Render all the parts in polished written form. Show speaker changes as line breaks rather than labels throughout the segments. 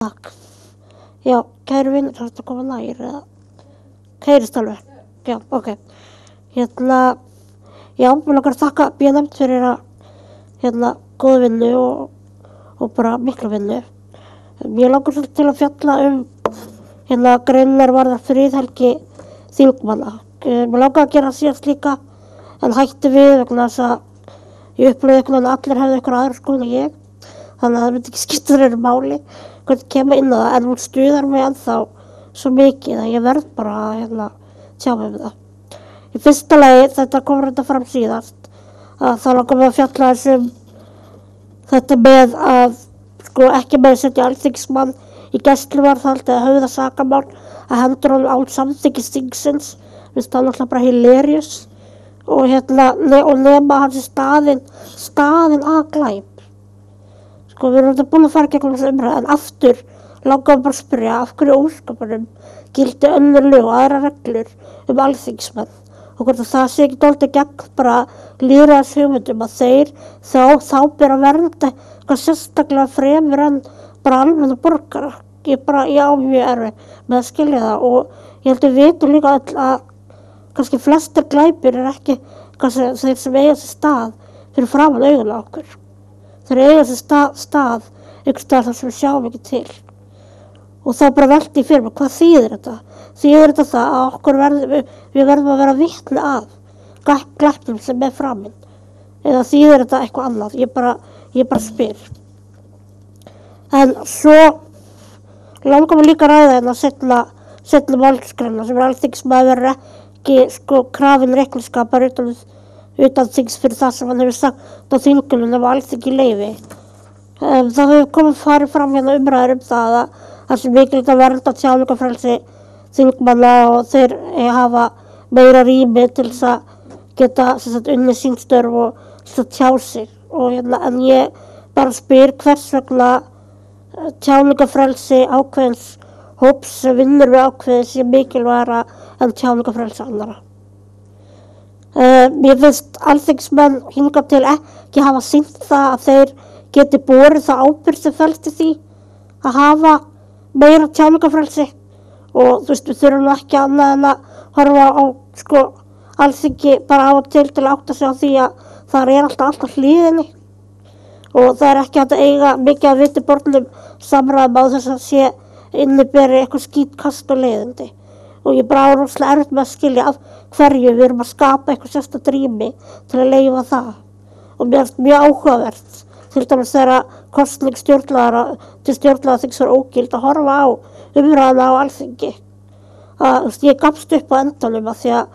Takk. Já, kæru vinur, það er að koma nær eða kærist alveg. Já, ok. Já, mér langar að þakka B-nefnd fyrir að góða vinnu og bara mikla vinnu. Mér langar svolítið til að fjalla greinar varðar friðhelgi þingmanna. Mér langar að gera síðast líka en hætti við vegna þess að ég upplifði að allir hefðu eitthvað aðra skoðun en ég. Þannig að það myndi ekki skipta þér máli hvernig kemur inn á það, en hún stuðar mig ennþá svo mikið að ég verð bara að tjá mig um það. Í fyrsta lagi, þetta kom reynda fram síðast, að þá langar mig að fjalla þessum þetta með að ekki með að setja alþingismann í gæsluvarðhald eða höfða sakamál að hendur honum án samþykkis þingsins, finnst það náttúrulega bara hilarious og nema hans í staðinn að glæp. Við erum búin að fara gegnum þessu umræðu, en aftur langar bara að spyrja af hverju óskapunum gildi önnur lög og aðrar reglur alþingismenn og hvort það sé ekki dálítið gegn bara lýðræðishugmyndum að þeir þá ber að vernda eitthvað sérstaklega fremur en bara almenna borgara. Ég á mjög erfitt með að skilja það og ég held að við vitum líka öll að kannski flestir glæpir ekki þeir sem eiga sér stað fyrir framan augun á okkur. Þeir eiga sér stað einhvers staðar þar sem við sjáum ekki til. Og þá bara velti ég fyrir mig, hvað þýðir þetta? Þýðir þetta það að við verðum að vera vitni að glæpnum sem framinn? Eða þýðir þetta eitthvað annað? Ég bara spyr. En svo langar mig líka að ræða seinna málsgreina sem alþingismaður verður ekki krafinn reikningsskapar utan þings fyrir það sem hann hefur sagt á þinginu nema alþingi leyfi. Það hefur farið fram umræður það að það sé mikilvægt að vernda tjáningarfrelsi þingmanna og þeir hafa meira rými til þess að geta unnið sín störf og tjá sig. En ég bara spyr hvers vegna tjáningarfrelsi ákveðins hóps sem vinnur við ákveðið sé mikilvægara en tjáningarfrelsi annarra. Mér finnst alþingismenn hingað til ekki hafa sýnt það að þeir geti borið það ábyrgð sem felst í því að hafa meira tjáningarfrelsi og við þurfum ekki annað en að horfa á alþingi bara af og til að átta sig á því að það alltaf hliðinni og það ekki hægt að eiga mikið að vitiborðnum samræðum á þess að sé inniberi eitthvað skítkast og leiðindi. Og ég bara rosalega erfitt með að skilja af hverju við erum að skapa eitthvað sérstakt rými til að leyfa það. Og mér finnst mjög áhugavert, til dæmis þegar kosning til stjórnlagaþings var ógild að horfa á umræðuna á alþingi. Ég gafst upp á endanum af því að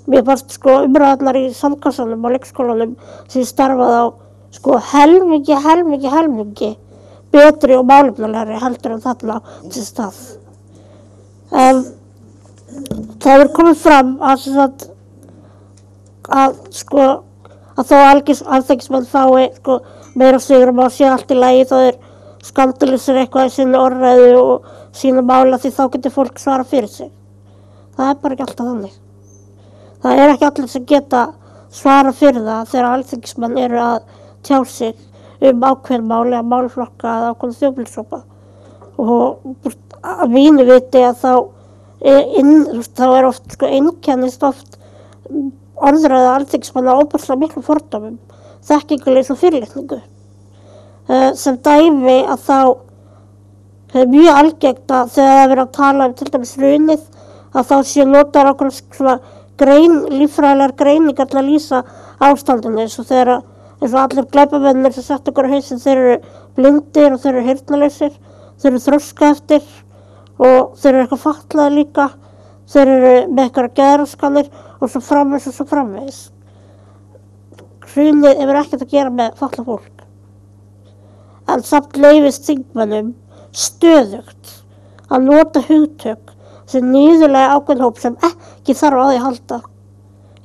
mér fannst umræðunar í sandkassanum og leikskólanum sem ég starfaði á helmingi betri og málefnalegri heldur en þarna til stað. Það hefur komið fram að þó alþingismenn fái meira svigrúm að sé allt í lagi þá skandalisir eitthvað í sinni orðræðu og sína mála því þá getur fólk svara fyrir sig. Það bara ekki alltaf þannig. Það ekki allir sem geta svara fyrir það þegar alþingismenn eru að tjá sig ákveðin máli að málflokka eða ákveðin þjóðfélagshópa. Og að mínu viti að þá oft einkennist orðræða alþingismanna óbærslega miklu fordómum, þekkingarleysi og fyrirlitningu. Sem dæmi að þá mjög algengt að þegar það verið að tala til dæmis hrunið að þá sé notaðar ákveðnar líffræðilegar greiningar til að lýsa ástandinu eins og allir glæpamennir sem sett okkur á hausinn þeir eru blindir og þeir eru heyrnarlausir, þeir eru þroskaeftir og þeir eru eitthvað fatlaðir líka, þeir eru með eitthvað geðraskanir og svo framvegis. Hrunið hefur ekkert að gera með fatlað fólk. En samt leyfist þingmönnum stöðugt að nota hugtök sem niðurlega ákveðinn hóp sem ekki þarf á því að halda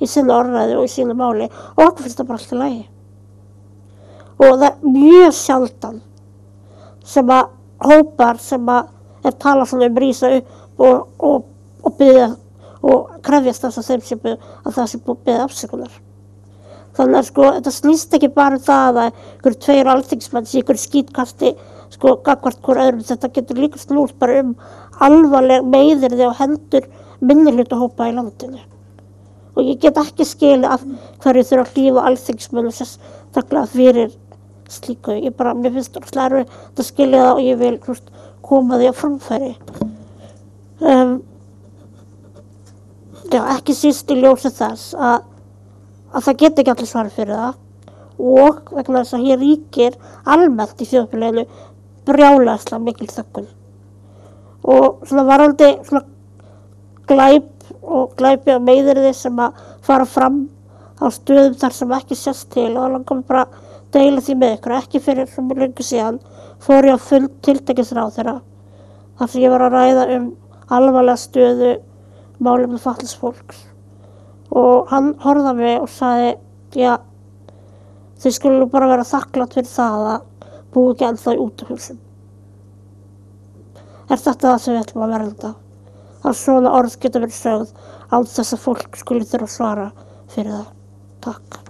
í sinni orðræðu og í sínu máli og okkur finnst það bara allt í lagi. Og það mjög sjaldan sem að hópar sem að talað svona rísa upp og biðja og krefjast þess að það sé búið að biðja afsökunar. Þannig að sko, þetta snýst ekki bara það að ykkur 2 alþingismenn sé ykkur skítkasti sko gagnvart hvor öðrum. Þetta getur líka snúst bara alvarleg meiðyrði á hendur minnihlutahópa í landinu. Og ég get ekki skilið af hverju þurfa að hlífa alþingismenn sérstaklega fyrir slíku. Mér finnst það erfitt að skilja það og ég vil koma því á framfæri. Ekki síst í ljósi þess að það geti ekki allir svarað fyrir það og vegna þess að hér ríkir almennt í þjóðfélaginu brjálæðislega mikil þöggun. Og varðandi glæp og glæpi og meiðyrði sem að fara fram á stöðum þar sem ekki sést til og langar mig bara að deila því með ykkur. Ekki fyrir svo mjög lengi síðan fór ég á fund tiltekisráðherra þar sem ég var að ræða alvarlega stöðu málefni fatlaðs fólks og hann horfði á mig og sagði þið skulu bara vera þakklát fyrir það að búa ekki ennþá í útihúsum. Er þetta það sem við ætlum að vernda? Að svona orð geta verið sögð án þess að fólk skuli þurfa að svara fyrir það. Takk.